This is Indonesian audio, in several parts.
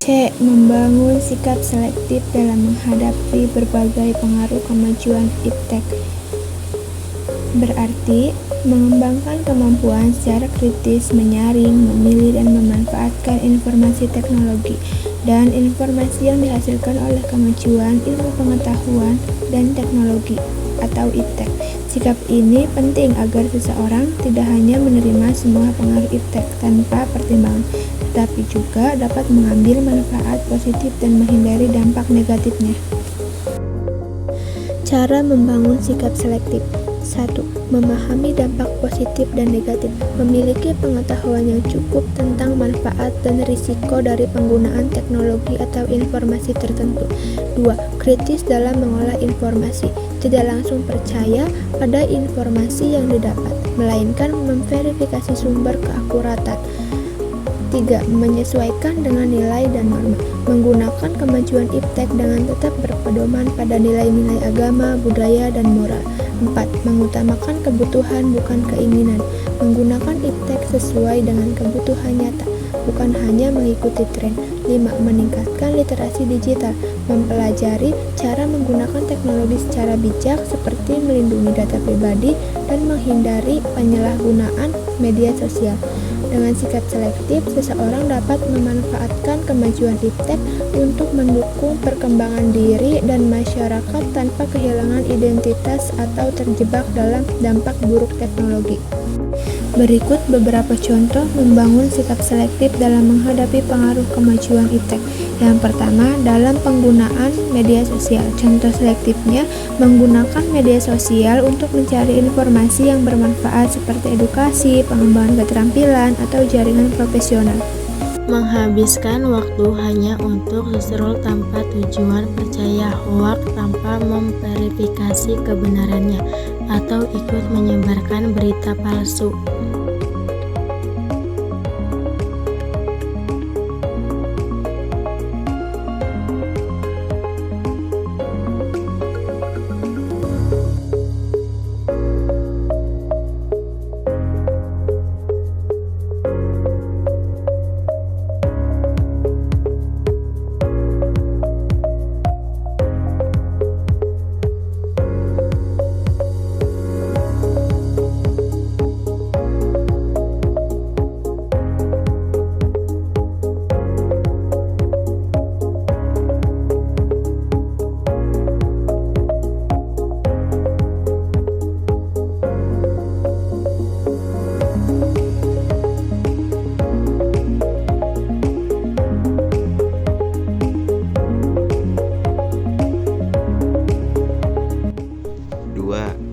C. Membangun sikap selektif dalam menghadapi berbagai pengaruh kemajuan iptek. Berarti, mengembangkan kemampuan secara kritis menyaring, memilih, dan memanfaatkan informasi teknologi dan informasi yang dihasilkan oleh kemajuan ilmu pengetahuan dan teknologi atau iptek. Sikap ini penting agar seseorang tidak hanya menerima semua pengaruh iptek tanpa pertimbangan, tetapi juga dapat mengambil manfaat positif dan menghindari dampak negatifnya. Cara membangun sikap selektif. 1. Memahami dampak positif dan negatif. Memiliki pengetahuan yang cukup tentang manfaat dan risiko dari penggunaan teknologi atau informasi tertentu. 2. Kritis dalam mengolah informasi. Tidak langsung percaya pada informasi yang didapat, melainkan memverifikasi sumber keakuratan. 3. Menyesuaikan dengan nilai dan norma. Menggunakan kemajuan iptek dengan tetap berpedoman pada nilai-nilai agama, budaya, dan moral. 4. Mengutamakan kebutuhan bukan keinginan. Menggunakan iptek sesuai dengan kebutuhan nyata, bukan hanya mengikuti tren. 5. Meningkatkan literasi digital. Mempelajari cara menggunakan teknologi secara bijak seperti melindungi data pribadi dan menghindari penyalahgunaan media sosial. Dengan sikap selektif, seseorang dapat memanfaatkan kemajuan iptek untuk mendukung perkembangan diri dan masyarakat tanpa kehilangan identitas atau terjebak dalam dampak buruk teknologi. Berikut beberapa contoh membangun sikap selektif dalam menghadapi pengaruh kemajuan iptek. Yang pertama, dalam penggunaan media sosial. Contoh selektifnya, menggunakan media sosial untuk mencari informasi yang bermanfaat seperti edukasi, pengembangan keterampilan, atau jaringan profesional. Menghabiskan waktu hanya untuk scroll tanpa tujuan, percaya hoaks tanpa memverifikasi kebenarannya, atau ikut menyebarkan berita palsu.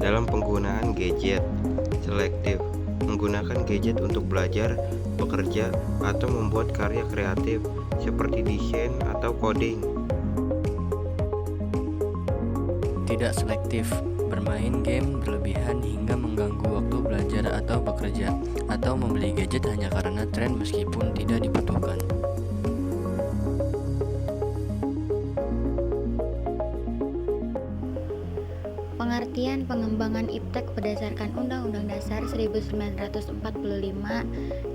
Dalam penggunaan gadget selektif, menggunakan gadget untuk belajar, bekerja, atau membuat karya kreatif seperti desain atau coding. Tidak selektif, bermain game berlebihan hingga mengganggu waktu belajar atau bekerja, atau membeli gadget hanya karena tren meskipun tidak dibutuhkan. Pengertian pengembangan iptek berdasarkan Undang-Undang Dasar 1945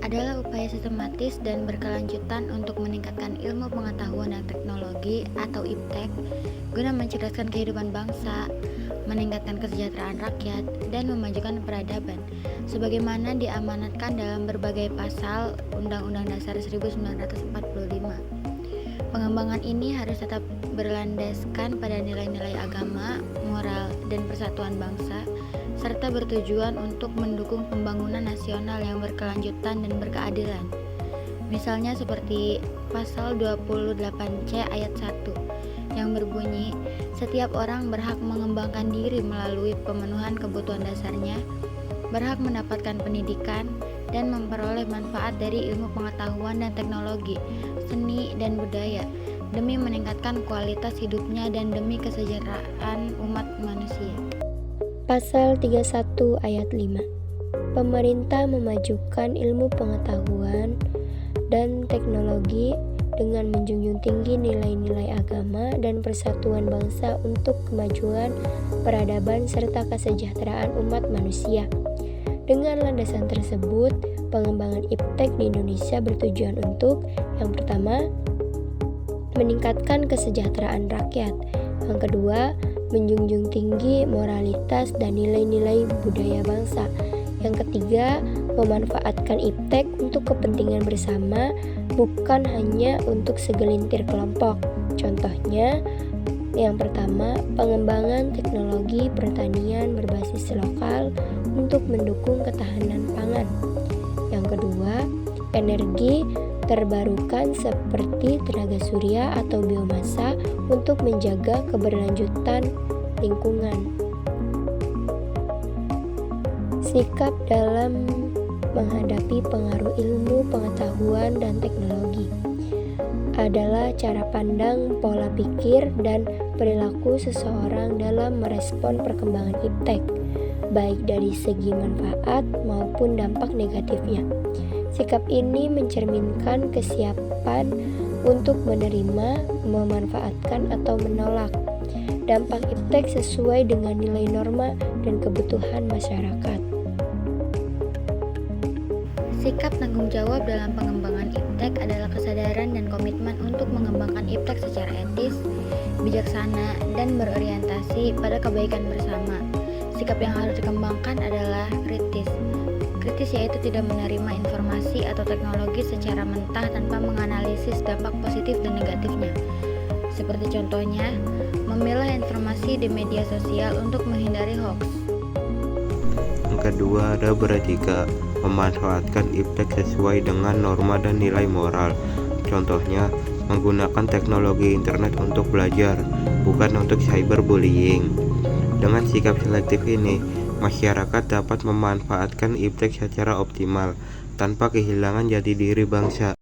adalah upaya sistematis dan berkelanjutan untuk meningkatkan ilmu pengetahuan dan teknologi atau iptek guna mencerdaskan kehidupan bangsa, meningkatkan kesejahteraan rakyat, dan memajukan peradaban sebagaimana diamanatkan dalam berbagai pasal Undang-Undang Dasar 1945. Pengembangan ini harus tetap berlandaskan pada nilai-nilai agama, moral, dan persatuan bangsa, serta bertujuan untuk mendukung pembangunan nasional yang berkelanjutan dan berkeadilan. Misalnya seperti pasal 28C ayat 1 yang berbunyi, setiap orang berhak mengembangkan diri melalui pemenuhan kebutuhan dasarnya, berhak mendapatkan pendidikan, dan memperoleh manfaat dari ilmu pengetahuan dan teknologi, seni, dan budaya, demi meningkatkan kualitas hidupnya dan demi kesejahteraan umat manusia. Pasal 31 ayat 5. Pemerintah memajukan ilmu pengetahuan dan teknologi dengan menjunjung tinggi nilai-nilai agama dan persatuan bangsa untuk kemajuan peradaban serta kesejahteraan umat manusia. Dengan landasan tersebut, pengembangan iptek di Indonesia bertujuan untuk yang pertama, meningkatkan kesejahteraan rakyat. Yang kedua, menjunjung tinggi moralitas dan nilai-nilai budaya bangsa. Yang ketiga, memanfaatkan iptek untuk kepentingan bersama, bukan hanya untuk segelintir kelompok. Contohnya, yang pertama, pengembangan teknologi pertanian berbasis lokal untuk mendukung ketahanan pangan. Yang kedua, energi terbarukan seperti tenaga surya atau biomasa untuk menjaga keberlanjutan lingkungan. Sikap dalam menghadapi pengaruh ilmu, pengetahuan, dan teknologi adalah cara pandang, pola pikir, dan perilaku seseorang dalam merespon perkembangan iptek, baik dari segi manfaat maupun dampak negatifnya. Sikap ini mencerminkan kesiapan untuk menerima, memanfaatkan, atau menolak dampak iptek sesuai dengan nilai norma dan kebutuhan masyarakat. Sikap tanggung jawab dalam pengembangan iptek adalah kesadaran dan komitmen untuk mengembangkan iptek secara etis, bijaksana, dan berorientasi pada kebaikan bersama. Sikap yang harus dikembangkan adalah kritis. Kritis yaitu tidak menerima informasi atau teknologi secara mentah tanpa menganalisis dampak positif dan negatifnya. Seperti contohnya, memilah informasi di media sosial untuk menghindari hoax. Yang kedua ada beretika, memanfaatkan iptek sesuai dengan norma dan nilai moral. Contohnya, menggunakan teknologi internet untuk belajar, bukan untuk cyberbullying. Dengan sikap selektif ini, masyarakat dapat memanfaatkan iptek secara optimal tanpa kehilangan jati diri bangsa.